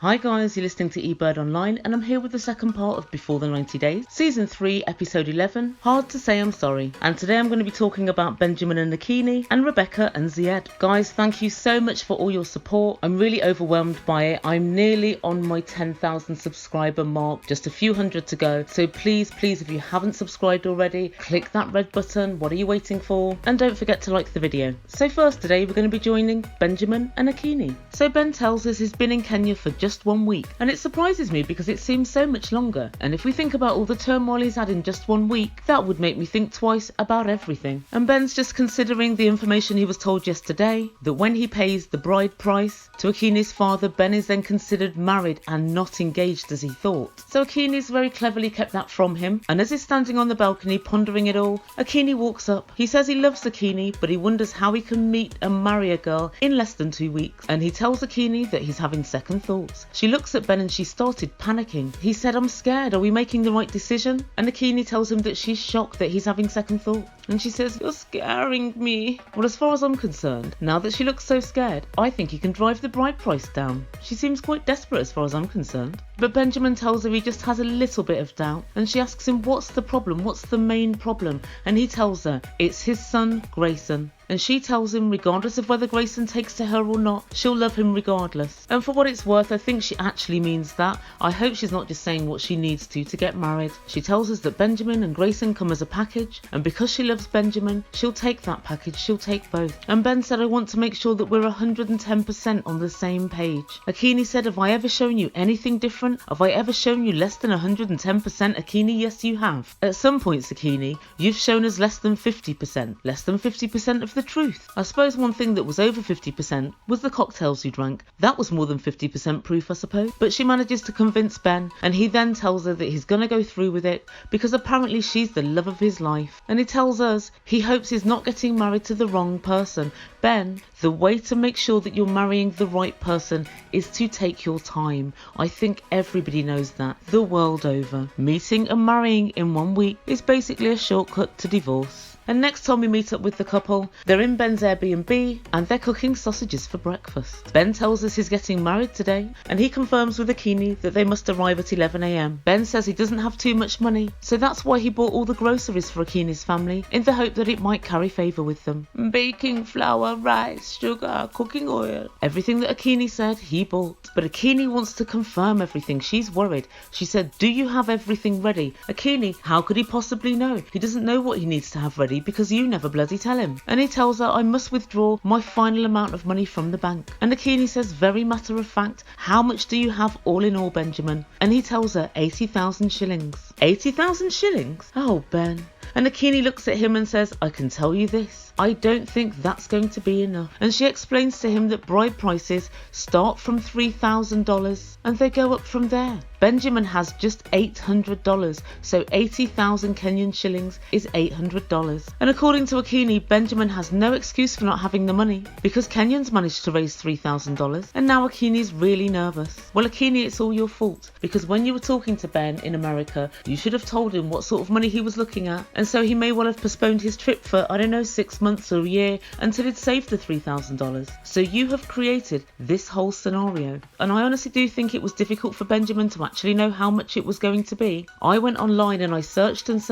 Hi guys, you're listening to Ebird Online and I'm here with the second part of Before the 90 Days, Season 3, Episode 11, Hard to Say I'm Sorry. And today I'm going to be talking about Benjamin and Akinyi and Rebecca and Zied. Guys, thank you so much for all your support. I'm really overwhelmed by it. I'm nearly on my 10,000 subscriber mark, just a few hundred to go. So please, if you haven't subscribed already, click that red button. What are you waiting for? And don't forget to like the video. So first today we're going to be joining Benjamin and Akinyi. So Ben tells us he's been in Kenya for just 1 week, and it surprises me because it seems so much longer, and if we think about all the turmoil he's had in just 1 week, that would make me think twice about everything. And Ben's just considering the information he was told yesterday, that when he pays the bride price to Akinyi's father, Ben is then considered married and not engaged as he thought. So Akinyi's very cleverly kept that from him, and as he's standing on the balcony pondering it all, Akinyi walks up. He says he loves Akinyi, but he wonders how he can meet and marry a girl in less than 2 weeks, and he tells Akinyi that he's having second thoughts. She looks at Ben and she started panicking. He said, "I'm scared, are we making the right decision?" And Akinyi tells him that she's shocked that he's having second thoughts. And she says, "You're scaring me." Well, as far as I'm concerned, now that she looks so scared, I think he can drive the bride price down. She seems quite desperate as far as I'm concerned. But Benjamin tells her he just has a little bit of doubt, and she asks him what's the problem, what's the main problem, and he tells her it's his son Grayson. And she tells him regardless of whether Grayson takes to her or not, she'll love him regardless. And for what it's worth, I think she actually means that. I hope she's not just saying what she needs to get married. She tells us that Benjamin and Grayson come as a package, and because she loves Benjamin, she'll take that package, she'll take both. And Ben said, "I want to make sure that we're 110% on the same page." Akinyi said, "Have I ever shown you anything different? Have I ever shown you less than 110%? Akinyi, yes you have. At some points, Akinyi, you've shown us less than 50%. Less than 50% of the truth. I suppose one thing that was over 50% was the cocktails you drank. That was more than 50% proof, I suppose." But she manages to convince Ben, and he then tells her that he's going to go through with it because apparently she's the love of his life. And he tells us he hopes he's not getting married to the wrong person. Ben, the way to make sure that you're marrying the right person is to take your time. I think everybody knows that the world over. Meeting and marrying in 1 week is basically a shortcut to divorce. And next time we meet up with the couple, they're in Ben's Airbnb and they're cooking sausages for breakfast. Ben tells us he's getting married today, and he confirms with Akinyi that they must arrive at 11 a.m. Ben says he doesn't have too much money, so that's why he bought all the groceries for Akinyi's family in the hope that it might carry favour with them. Baking flour, rice, sugar, cooking oil. Everything that Akinyi said, he bought. But Akinyi wants to confirm everything. She's worried. She said, "Do you have everything ready?" Akinyi, how could he possibly know? He doesn't know what he needs to have ready because you never bloody tell him. And he tells her, "I must withdraw my final amount of money from the bank." And Akinyi says, very matter of fact, "How much do you have all in all, Benjamin?" And he tells her 80,000 shillings. 80,000 shillings? Oh, Ben. And Akinyi looks at him and says, "I can tell you this, I don't think that's going to be enough." And she explains to him that bride prices start from $3,000 and they go up from there. Benjamin has just $800, so 80,000 Kenyan shillings is $800. And according to Akinyi, Benjamin has no excuse for not having the money because Kenyans managed to raise $3,000, and now Akinyi's really nervous. Well, Akinyi, it's all your fault because when you were talking to Ben in America, you should have told him what sort of money he was looking at, and so he may well have postponed his trip for, I don't know, 6 months or a year until he'd saved the $3,000. So you have created this whole scenario, and I honestly do think it was difficult for Benjamin to actually know how much it was going to be. I went online and I searched, and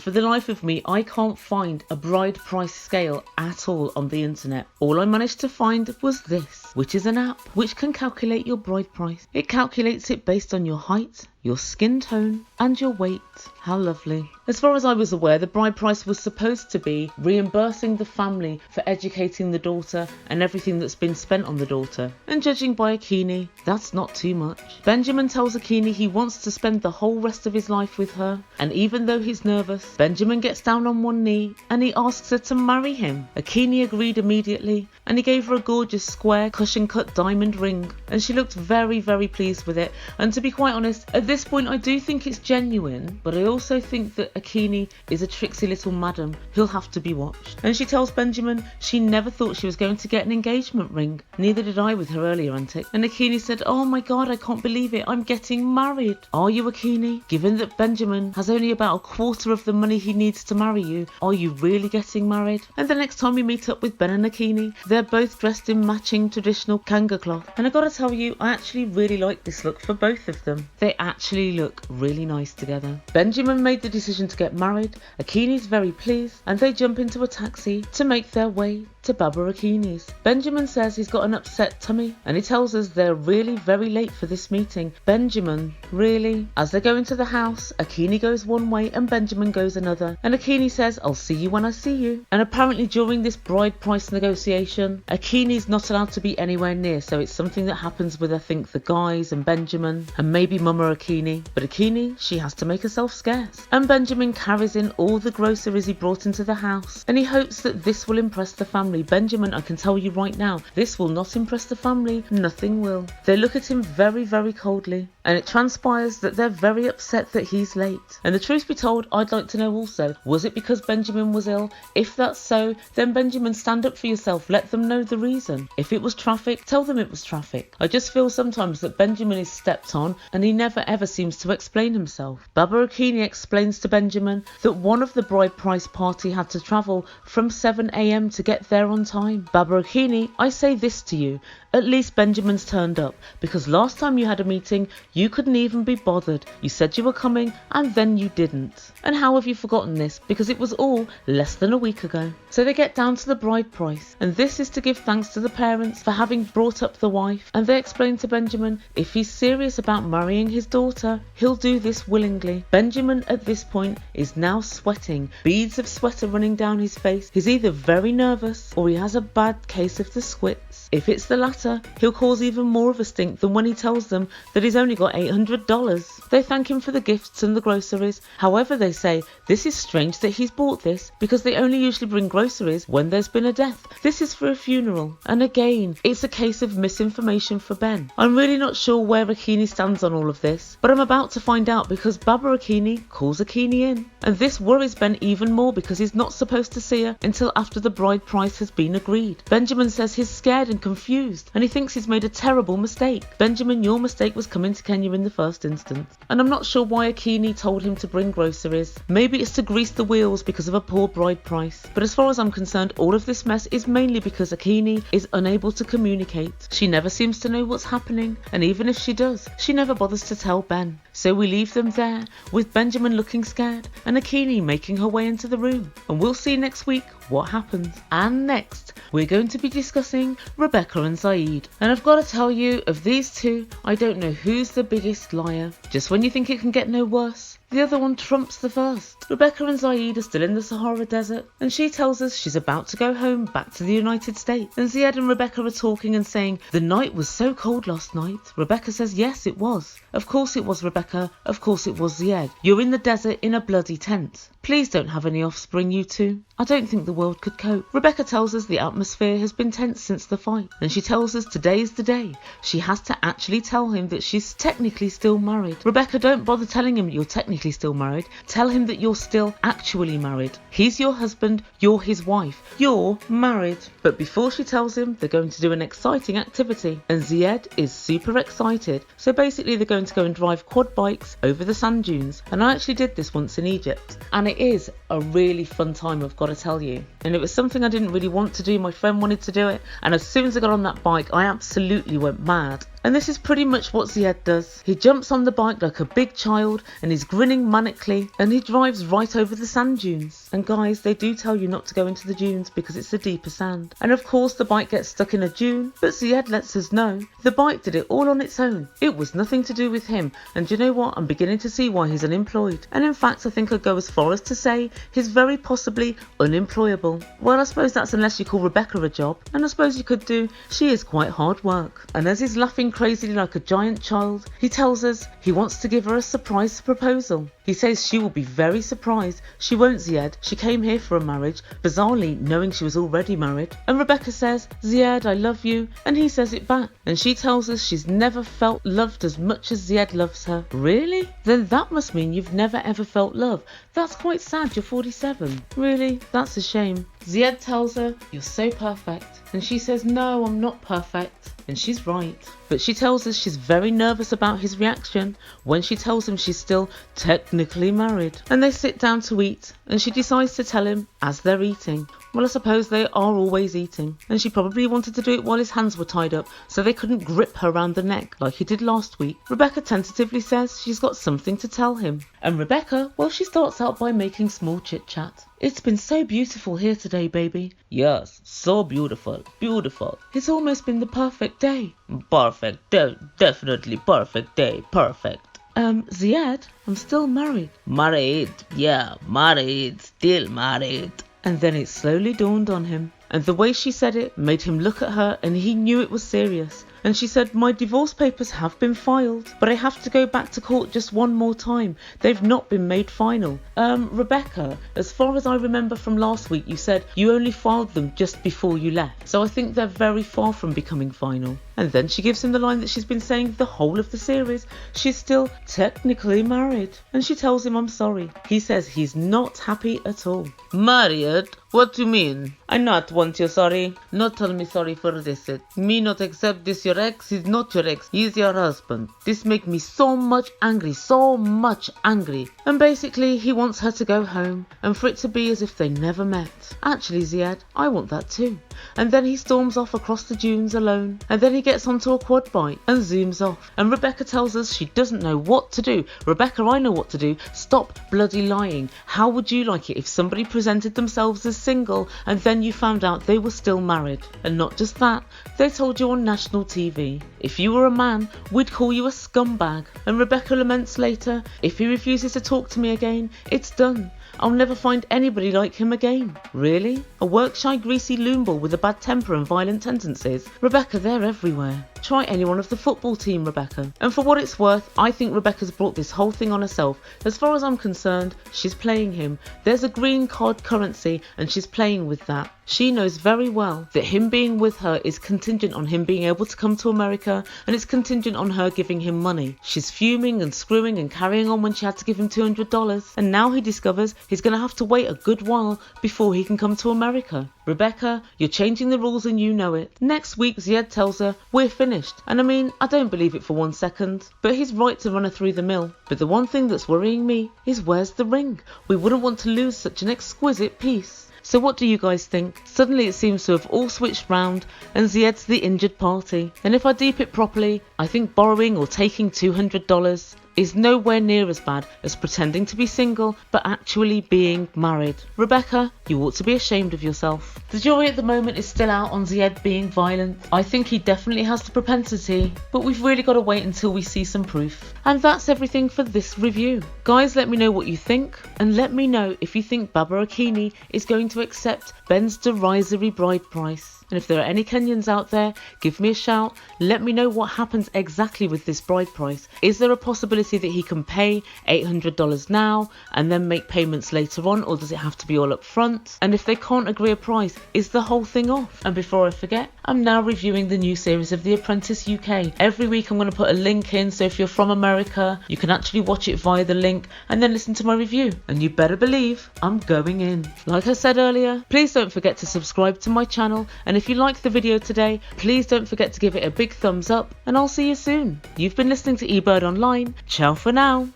for the life of me I can't find a bride price scale at all on the internet. All I managed to find was this, which is an app which can calculate your bride price. It calculates it based on your height, your skin tone and your weight. How lovely. As far as I was aware, the bride price was supposed to be reimbursing the family for educating the daughter and everything that's been spent on the daughter. And judging by Akinyi, that's not too much. Benjamin tells Akinyi he wants to spend the whole rest of his life with her, and even though he's nervous, Benjamin gets down on one knee and he asks her to marry him. Akinyi agreed immediately, and he gave her a gorgeous square cushion cut diamond ring, and she looked very, very pleased with it. And to be quite honest, at this this point I do think it's genuine, but I also think that Akinyi is a tricksy little madam who'll have to be watched. And she tells Benjamin she never thought she was going to get an engagement ring. Neither did I with her earlier antic. And Akinyi said, "Oh my god, I can't believe it, I'm getting married." Are you, Akinyi? Given that Benjamin has only about a quarter of the money he needs to marry you, are you really getting married? And the next time we meet up with Ben and Akinyi, they're both dressed in matching traditional kanga cloth. And I gotta tell you, I actually really like this look for both of them. They actually look really nice together. Benjamin made the decision to get married, Akinyi's very pleased, and they jump into a taxi to make their way to Baba Akinyi's. Benjamin says he's got an upset tummy, and he tells us they're really very late for this meeting. Benjamin, really? As they go into the house, Akinyi goes one way and Benjamin goes another, and Akinyi says, "I'll see you when I see you." And apparently during this bride price negotiation, Akinyi's not allowed to be anywhere near, so it's something that happens with, I think, the guys and Benjamin and maybe Mama Akinyi. But Akinyi, she has to make herself scarce, and Benjamin carries in all the groceries he brought into the house, and he hopes that this will impress the family. Benjamin, I can tell you right now, this will not impress the family. Nothing will. They look at him very, very coldly, and it transpires that they're very upset that he's late. And the truth be told, I'd like to know also, was it because Benjamin was ill? If that's so, then Benjamin, stand up for yourself. Let them know the reason. If it was traffic, tell them it was traffic. I just feel sometimes that Benjamin is stepped on, and he never ever seems to explain himself. Baba Akinyi explains to Benjamin that one of the bride price party had to travel from 7 a.m. to get there on time. Baba Akinyi, I say this to you, at least Benjamin's turned up, because last time you had a meeting, you couldn't even be bothered. You said you were coming, and then you didn't. And how have you forgotten this? Because it was all less than a week ago. So they get down to the bride price, and this is to give thanks to the parents for having brought up the wife, and they explain to Benjamin if he's serious about marrying his daughter, he'll do this willingly. Benjamin at this point is now sweating, beads of sweat are running down his face. He's either very nervous or he has a bad case of the squits. If it's the latter, he'll cause even more of a stink than when he tells them that he's only got $800. They thank him for the gifts and the groceries. However, they say this is strange that he's bought this, because they only usually bring groceries when there's been a death. This is for a funeral. And again, it's a case of misinformation for Ben. I'm really not sure where Akinyi stands on all of this, but I'm about to find out, because Baba Akinyi calls Akinyi in. And this worries Ben even more, because he's not supposed to see her until after the bride price has been agreed. Benjamin says he's scared and confused, and he thinks he's made a terrible mistake. Benjamin, your mistake was coming to Kenya in the first instance. And I'm not sure why Akinyi told him to bring groceries. Maybe it's to grease the wheels because of a poor bride price. But as far as I'm concerned, all of this mess is mainly because Akinyi is unable to communicate. She never seems to know what's happening, and even if she does, she never bothers to tell Ben. So we leave them there, with Benjamin looking scared and Akinyi making her way into the room. And we'll see next week what happens. And next, we're going to be discussing Rebecca and Zeid. And I've got to tell you, of these two, I don't know who's the biggest liar. Just when you think it can get no worse, the other one trumps the first. Rebecca and Zeid are still in the Sahara desert, and she tells us she's about to go home back to the United States. And Zied and Rebecca are talking and saying, "The night was so cold last night." Rebecca says, "Yes, it was." "Of course it was, Rebecca. Of course it was, Zied. You're in the desert in a bloody tent. Please don't have any offspring, you two. I don't think the world could cope." Rebecca tells us the atmosphere has been tense since the fight, and she tells us today's the day. She has to actually tell him that she's technically still married. Rebecca, don't bother telling him you're technically still married. Tell him that you're still actually married. He's your husband, you're his wife. You're married. But before she tells him, they're going to do an exciting activity, and Zied is super excited. So basically they're going to go and drive quad bikes over the sand dunes, and I actually did this once in Egypt, and it is a really fun time, I've got to tell you. And it was something I didn't really want to do. My friend wanted to do it, and as soon as I got on that bike, I absolutely went mad. And this is pretty much what Zied does. He jumps on the bike like a big child, and he's grinning manically, and he drives right over the sand dunes. And guys, they do tell you not to go into the dunes because it's the deeper sand. And of course the bike gets stuck in a dune, but Zied lets us know the bike did it all on its own. It was nothing to do with him. And you know what? I'm beginning to see why he's unemployed. And in fact, I think I'd go as far as to say he's very possibly unemployable. Well, I suppose that's unless you call Rebecca a job. And I suppose you could do. She is quite hard work. And as he's laughing crazily like a giant child. He tells us he wants to give her a surprise proposal. He says she will be very surprised. She won't, Zied. She came here for a marriage, bizarrely knowing she was already married. And Rebecca says, Zied, I love you. And he says it back. And she tells us she's never felt loved as much as Zied loves her. Really? Then that must mean you've never ever felt love. That's quite sad, you're 47. Really? That's a shame. Zied tells her, you're so perfect. And she says, no, I'm not perfect. And she's right. But she tells us she's very nervous about his reaction when she tells him she's still technically married. And they sit down to eat, and she decides to tell him as they're eating. Well, I suppose they are always eating. And she probably wanted to do it while his hands were tied up, so they couldn't grip her around the neck like he did last week. Rebecca tentatively says she's got something to tell him. And Rebecca, well, she starts out by making small chit-chat. It's been so beautiful here today, baby. Yes, so beautiful, beautiful. It's almost been the perfect day. Perfect, definitely perfect day, perfect. Zied, I'm still married. Married, yeah, married, still married. And then it slowly dawned on him. And the way she said it made him look at her, and he knew it was serious. And she said, my divorce papers have been filed, but I have to go back to court just one more time. They've not been made final. Rebecca, as far as I remember from last week, you said you only filed them just before you left. So I think they're very far from becoming final. And then she gives him the line that she's been saying the whole of the series. She's still technically married. And she tells him I'm sorry. He says he's not happy at all. Married? What do you mean? I not want you sorry. Not tell me sorry for this. Me not accept this your ex. He's not your ex. He's your husband. This make me so much angry. So much angry. And basically he wants her to go home and for it to be as if they never met. Actually, Zied, I want that too. And then he storms off across the dunes alone. And then he gets onto a quad bike and zooms off. And Rebecca tells us she doesn't know what to do. Rebecca, I know what to do. Stop bloody lying. How would you like it if somebody presented themselves as single and then you found out they were still married? And not just that, they told you on national TV. If you were a man, we'd call you a scumbag. And Rebecca laments later, if he refuses to talk to me again, it's done. I'll never find anybody like him again. Really? A work-shy greasy loonball with a bad temper and violent tendencies? Rebecca, they're everywhere. Try anyone of the football team, Rebecca. And for what it's worth, I think Rebecca's brought this whole thing on herself. As far as I'm concerned, she's playing him. There's a green card currency and she's playing with that. She knows very well that him being with her is contingent on him being able to come to America, and it's contingent on her giving him money. She's fuming and screwing and carrying on when she had to give him $200, and now he discovers he's going to have to wait a good while before he can come to America. Rebecca, you're changing the rules and you know it. Next week, Zied tells her, we're finished. And I mean, I don't believe it for 1 second. But he's right to run her through the mill. But the one thing that's worrying me is where's the ring? We wouldn't want to lose such an exquisite piece. So what do you guys think? Suddenly it seems to have all switched round and Zied's the injured party. And if I deep it properly, I think borrowing or taking $200 is nowhere near as bad as pretending to be single but actually being married. Rebecca, you ought to be ashamed of yourself. The jury at the moment is still out on Zied being violent. I think he definitely has the propensity, but we've really got to wait until we see some proof. And that's everything for this review. Guys, let me know what you think, and let me know if you think Baba Akinyi is going to accept Ben's derisory bride price. And if there are any Kenyans out there, give me a shout. Let me know what happens exactly with this bride price. Is there a possibility that he can pay $800 now and then make payments later on, or does it have to be all up front? And if they can't agree a price, is the whole thing off? And before I forget, I'm now reviewing the new series of The Apprentice UK. Every week I'm going to put a link in, so if you're from America, you can actually watch it via the link and then listen to my review. And you better believe I'm going in. Like I said earlier, please don't forget to subscribe to my channel, and if you liked the video today, please don't forget to give it a big thumbs up, and I'll see you soon. You've been listening to Ebird Online. Ciao for now.